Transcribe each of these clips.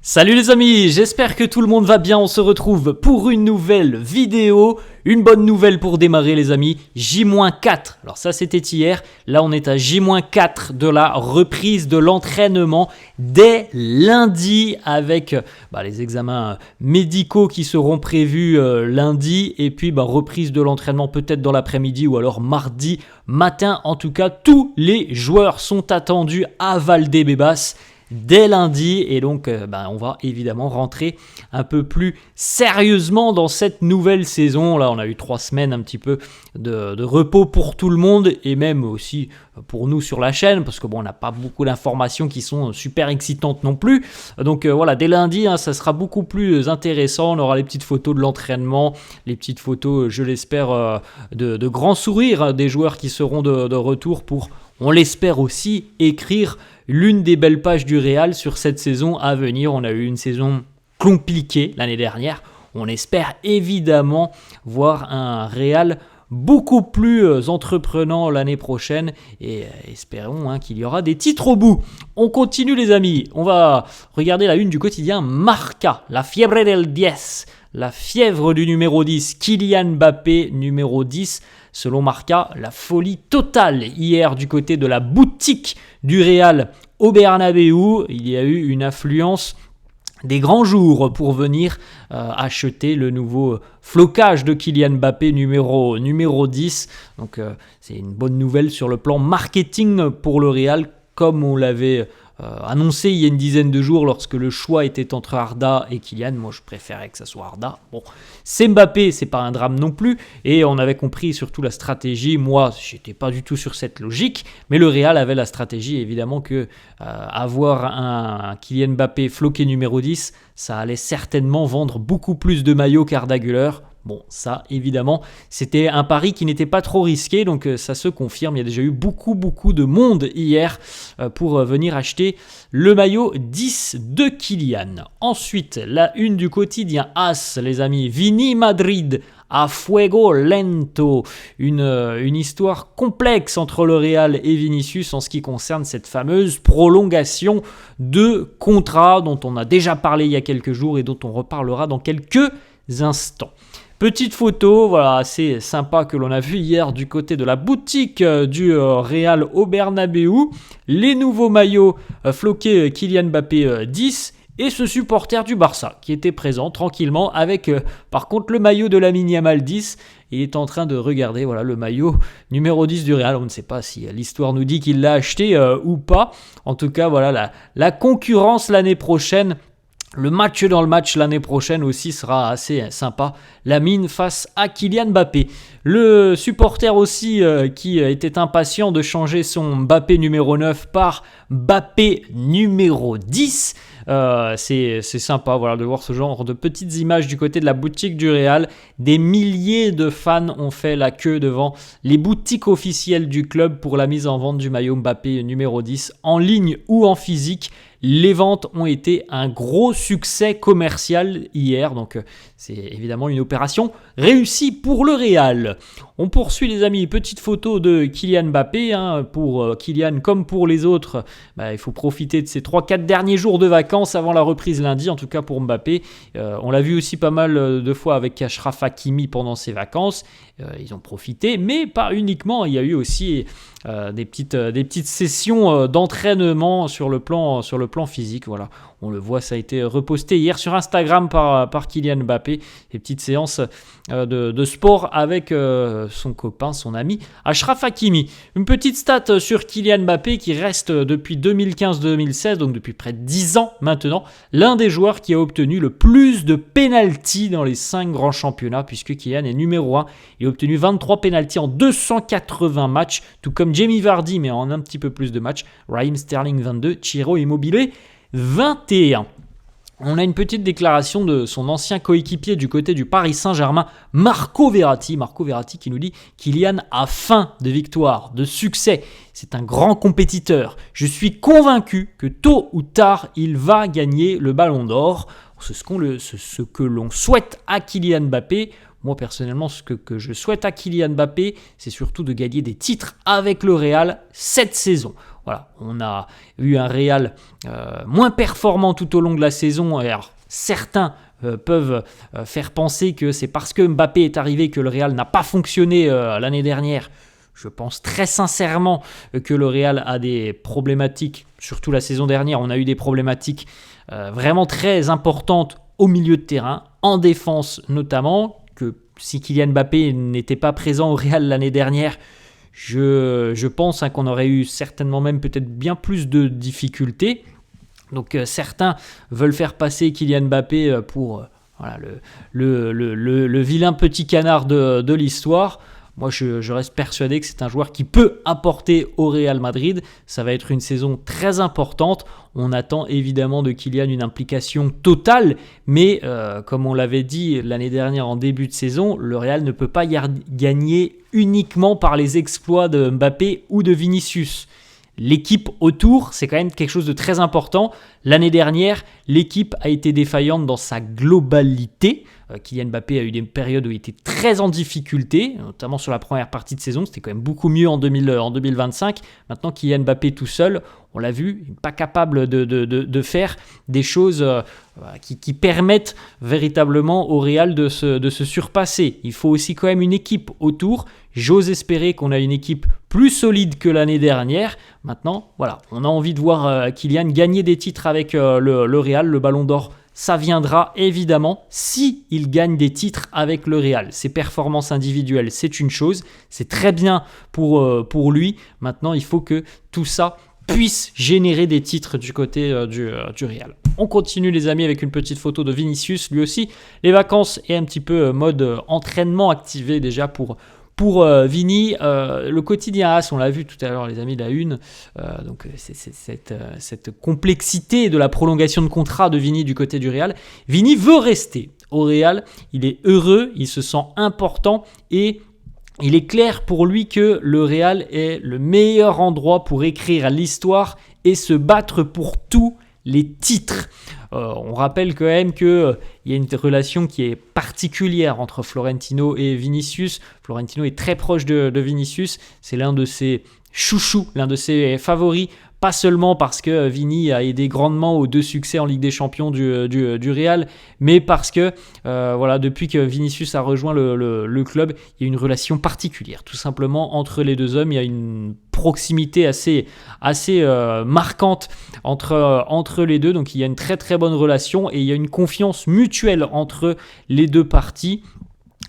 Salut les amis, j'espère que tout le monde va bien, on se retrouve pour une nouvelle vidéo. Une bonne nouvelle pour démarrer les amis, J-4. Alors ça c'était hier, là on est à J-4 de la reprise de l'entraînement dès lundi avec les examens médicaux qui seront prévus lundi et puis reprise de l'entraînement peut-être dans l'après-midi ou alors mardi matin. En tout cas, tous les joueurs sont attendus à Valdebebas dès lundi et donc on va évidemment rentrer un peu plus sérieusement dans cette nouvelle saison. Là on a eu 3 semaines un petit peu de repos pour tout le monde et même aussi pour nous sur la chaîne parce que on n'a pas beaucoup d'informations qui sont super excitantes non plus. Donc dès lundi ça sera beaucoup plus intéressant. On aura les petites photos de l'entraînement, les petites photos je l'espère de grands sourires des joueurs qui seront de retour pour, on l'espère aussi, écrire l'une des belles pages du Real sur cette saison à venir. On a eu une saison compliquée l'année dernière. On espère évidemment voir un Real beaucoup plus entreprenant l'année prochaine et espérons qu'il y aura des titres au bout. On continue les amis, on va regarder la une du quotidien Marca, la fiebre del 10, la fièvre du numéro 10, Kylian Mbappé numéro 10. Selon Marca, la folie totale hier du côté de la boutique du Real au Bernabéu. Il y a eu une affluence des grands jours pour venir acheter le nouveau flocage de Kylian Mbappé numéro 10. Donc c'est une bonne nouvelle sur le plan marketing pour le Real, comme on l'avait annoncé il y a une dizaine de jours lorsque le choix était entre Arda et Kylian. Moi je préférais que ça soit Arda. Bon, c'est Mbappé, c'est pas un drame non plus et on avait compris surtout la stratégie. Moi j'étais pas du tout sur cette logique, mais le Real avait la stratégie évidemment que avoir un Kylian Mbappé floqué numéro 10, ça allait certainement vendre beaucoup plus de maillots qu'Arda Güler. Bon, ça, évidemment, c'était un pari qui n'était pas trop risqué, donc ça se confirme. Il y a déjà eu beaucoup de monde hier pour venir acheter le maillot 10 de Kylian. Ensuite, la une du quotidien AS, les amis, Vini Madrid a fuego lento. Une histoire complexe entre le Real et Vinicius en ce qui concerne cette fameuse prolongation de contrat dont on a déjà parlé il y a quelques jours et dont on reparlera dans quelques instants. Petite photo, assez sympa que l'on a vu hier du côté de la boutique du Real au Bernabéu. Les nouveaux maillots floqués Kylian Mbappé 10 et ce supporter du Barça qui était présent tranquillement avec par contre le maillot de Lamine Yamal 10. Il est en train de regarder le maillot numéro 10 du Real. On ne sait pas si l'histoire nous dit qu'il l'a acheté ou pas. En tout cas, la concurrence l'année prochaine. Le match dans le match l'année prochaine aussi sera assez sympa. Lamine face à Kylian Mbappé. Le supporter aussi qui était impatient de changer son Mbappé numéro 9 par Mbappé numéro 10. C'est sympa de voir ce genre de petites images du côté de la boutique du Real. Des milliers de fans ont fait la queue devant les boutiques officielles du club pour la mise en vente du maillot Mbappé numéro 10 en ligne ou en physique. Les ventes ont été un gros succès commercial hier, donc c'est évidemment une opération réussie pour le Real. On poursuit les amis, petite photo de Kylian Mbappé, pour Kylian comme pour les autres, il faut profiter de ces 3-4 derniers jours de vacances avant la reprise lundi, en tout cas pour Mbappé. On l'a vu aussi pas mal de fois avec Achraf Hakimi pendant ses vacances, ils ont profité, mais pas uniquement, il y a eu aussi des petites sessions d'entraînement sur le plan physique. On le voit, ça a été reposté hier sur Instagram par Kylian Mbappé, des petites séances de sport avec son copain, son ami Achraf Hakimi. Une petite stat sur Kylian Mbappé qui reste depuis 2015-2016, donc depuis près de 10 ans maintenant, l'un des joueurs qui a obtenu le plus de pénaltys dans les 5 grands championnats, puisque Kylian est numéro 1. Il a obtenu 23 pénaltys en 280 matchs, tout comme Jamie Vardy, mais en un petit peu plus de matchs. Raheem Sterling 22, Ciro Immobile 21. On a une petite déclaration de son ancien coéquipier du côté du Paris Saint-Germain, Marco Verratti. Marco Verratti qui nous dit « Kylian a faim de victoire, de succès. C'est un grand compétiteur. Je suis convaincu que tôt ou tard, il va gagner le Ballon d'Or. » C'est ce que l'on souhaite à Kylian Mbappé. Moi, personnellement, ce que je souhaite à Kylian Mbappé, c'est surtout de gagner des titres avec le Real cette saison. voilà, on a eu un Real moins performant tout au long de la saison. Alors, certains peuvent faire penser que c'est parce que Mbappé est arrivé que le Real n'a pas fonctionné l'année dernière. Je pense très sincèrement que le Real a des problématiques, surtout la saison dernière, on a eu des problématiques vraiment très importantes au milieu de terrain, en défense notamment, que si Kylian Mbappé n'était pas présent au Real l'année dernière, je pense qu'on aurait eu certainement même peut-être bien plus de difficultés. Donc certains veulent faire passer Kylian Mbappé pour voilà, le vilain petit canard de l'histoire. Moi, je reste persuadé que c'est un joueur qui peut apporter au Real Madrid. Ça va être une saison très importante. On attend évidemment de Kylian une implication totale, mais comme on l'avait dit l'année dernière en début de saison, le Real ne peut pas gagner uniquement par les exploits de Mbappé ou de Vinicius. L'équipe autour, c'est quand même quelque chose de très important. L'année dernière, l'équipe a été défaillante dans sa globalité. Kylian Mbappé a eu des périodes où il était très en difficulté, notamment sur la première partie de saison. C'était quand même beaucoup mieux en 2025. Maintenant, Kylian Mbappé tout seul, on l'a vu, il n'est pas capable de faire des choses qui permettent véritablement au Real de se surpasser. Il faut aussi quand même une équipe autour. J'ose espérer qu'on a une équipe plus solide que l'année dernière. Maintenant, voilà, on a envie de voir Kylian gagner des titres avec le Real. Le Ballon d'Or, ça viendra évidemment si il gagne des titres avec le Real. Ses performances individuelles, c'est une chose. C'est très bien pour lui. Maintenant, il faut que tout ça puisse générer des titres du côté du Real. On continue les amis avec une petite photo de Vinicius. Lui aussi, les vacances et un petit peu mode entraînement activé déjà pour Vini. Le quotidien AS, on l'a vu tout à l'heure les amis, la une. Donc c'est cette complexité de la prolongation de contrat de Vini du côté du Real. Vini veut rester au Real. Il est heureux, il se sent important et il est clair pour lui que le Real est le meilleur endroit pour écrire l'histoire et se battre pour tous les titres. On rappelle quand même qu'il y a une relation qui est particulière entre Florentino et Vinicius. Florentino est très proche de Vinicius. C'est l'un de ses chouchous, l'un de ses favoris. Pas seulement parce que Vini a aidé grandement aux 2 succès en Ligue des Champions du Real, mais parce que voilà, depuis que Vinicius a rejoint le club, il y a une relation particulière. Tout simplement, entre les deux hommes, il y a une proximité assez marquante entre les deux. Donc il y a une très très bonne relation et il y a une confiance mutuelle entre les deux parties.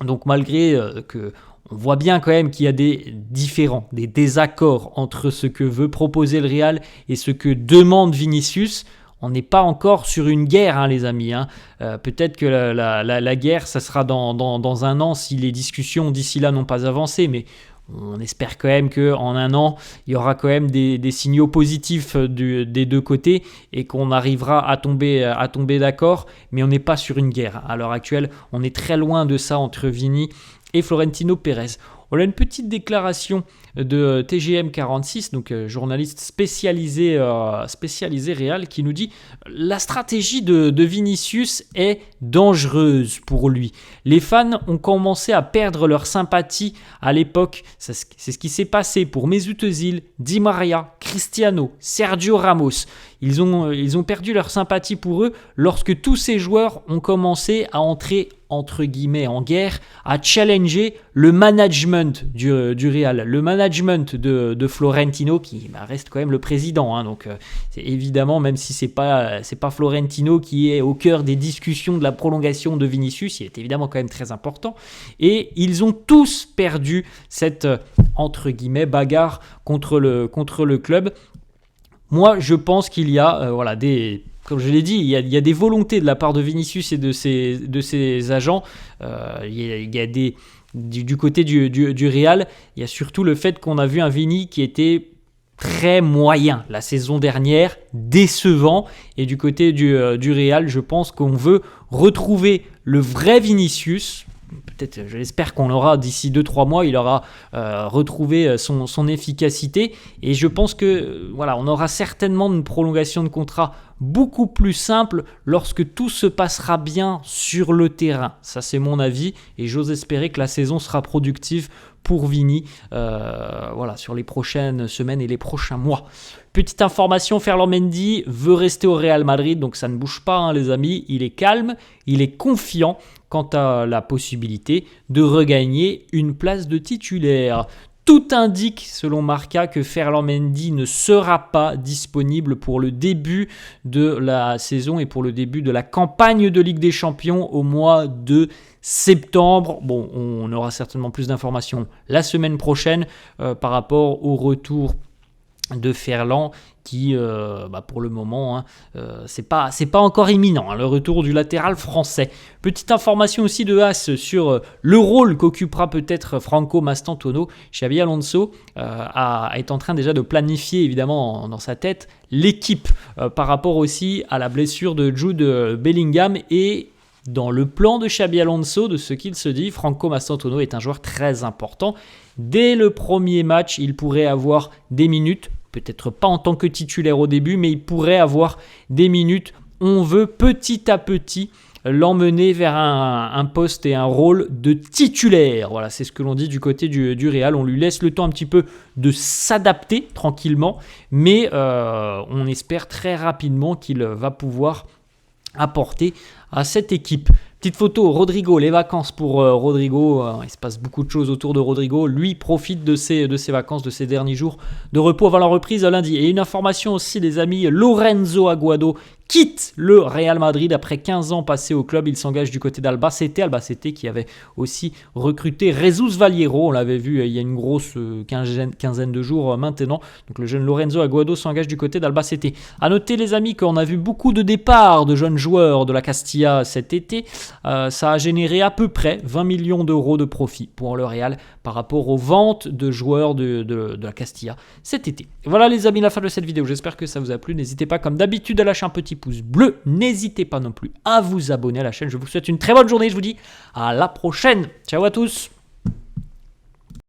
Donc malgré que on voit bien quand même qu'il y a des différends, des désaccords entre ce que veut proposer le Real et ce que demande Vinicius. On n'est pas encore sur une guerre, hein, les amis. Peut-être que la guerre, ça sera dans un an si les discussions d'ici là n'ont pas avancé. Mais on espère quand même qu'en un an, il y aura quand même des signaux positifs des deux côtés et qu'on arrivera à tomber d'accord. Mais on n'est pas sur une guerre. À l'heure actuelle, on est très loin de ça entre Vini et Florentino Pérez. On a une petite déclaration de TGM46, donc journaliste spécialisé Real, qui nous dit « La stratégie de Vinicius est dangereuse pour lui. Les fans ont commencé à perdre leur sympathie à l'époque. C'est ce qui s'est passé pour Mesut Özil, Di Maria, Cristiano, Sergio Ramos. Ils ont perdu leur sympathie pour eux lorsque tous ces joueurs ont commencé à entrer entre guillemets en guerre, à challenger le management du Real, le management de Florentino qui reste quand même le président. Hein, donc c'est évidemment, même si c'est pas Florentino qui est au cœur des discussions de la prolongation de Vinicius, il est évidemment quand même très important. Et ils ont tous perdu cette entre guillemets bagarre contre le club. Moi, je pense qu'il y a comme je l'ai dit, il y a des volontés de la part de Vinicius et de ses agents. Il y a du côté du Real, il y a surtout le fait qu'on a vu un Vini qui était très moyen la saison dernière, décevant. Et du côté du Real, je pense qu'on veut retrouver le vrai Vinicius. Peut-être, je l'espère qu'on l'aura d'ici 2-3 mois, il aura retrouvé son efficacité. Et je pense que voilà, on aura certainement une prolongation de contrat beaucoup plus simple lorsque tout se passera bien sur le terrain. Ça, c'est mon avis et j'ose espérer que la saison sera productive pour Vini voilà, sur les prochaines semaines et les prochains mois. Petite information, Ferland Mendy veut rester au Real Madrid, donc ça ne bouge pas hein, les amis, il est calme, il est confiant quant à la possibilité de regagner une place de titulaire. Tout indique, selon Marca, que Ferland Mendy ne sera pas disponible pour le début de la saison et pour le début de la campagne de Ligue des Champions au mois de septembre. Bon, on aura certainement plus d'informations la semaine prochaine par rapport au retour de Ferland qui pour le moment hein, c'est pas encore imminent hein, le retour du latéral français. Petite information aussi de As sur le rôle qu'occupera peut-être Franco Mastantuono. Xabi Alonso est en train déjà de planifier évidemment dans sa tête l'équipe par rapport aussi à la blessure de Jude Bellingham et dans le plan de Xabi Alonso, de ce qu'il se dit, Franco Mastantuono est un joueur très important. Dès le premier match, il pourrait avoir des minutes, peut-être pas en tant que titulaire au début, mais il pourrait avoir des minutes. On veut petit à petit l'emmener vers un poste et un rôle de titulaire. Voilà, c'est ce que l'on dit du côté du Real. On lui laisse le temps un petit peu de s'adapter tranquillement, mais on espère très rapidement qu'il va pouvoir apporter à cette équipe. Petite photo, Rodrigo, les vacances pour Rodrigo. Il se passe beaucoup de choses autour de Rodrigo. Lui profite de ses vacances, de ses derniers jours de repos avant la reprise lundi. Et une information aussi, les amis, Lorenzo Aguado quitte le Real Madrid après 15 ans passés au club. Il s'engage du côté d'Albacete qui avait aussi recruté Jesus Valiero. On l'avait vu il y a une grosse quinzaine de jours maintenant. Donc le jeune Lorenzo Aguado s'engage du côté d'Albacete. A noter les amis qu'on a vu beaucoup de départs de jeunes joueurs de la Castilla cet été. Ça a généré à peu près 20 millions d'euros de profit pour le Real par rapport aux ventes de joueurs de la Castilla cet été. Voilà les amis, la fin de cette vidéo. J'espère que ça vous a plu. N'hésitez pas comme d'habitude à lâcher un petit pouce bleu. N'hésitez pas non plus à vous abonner à la chaîne. Je vous souhaite une très bonne journée. Je vous dis à la prochaine. Ciao à tous.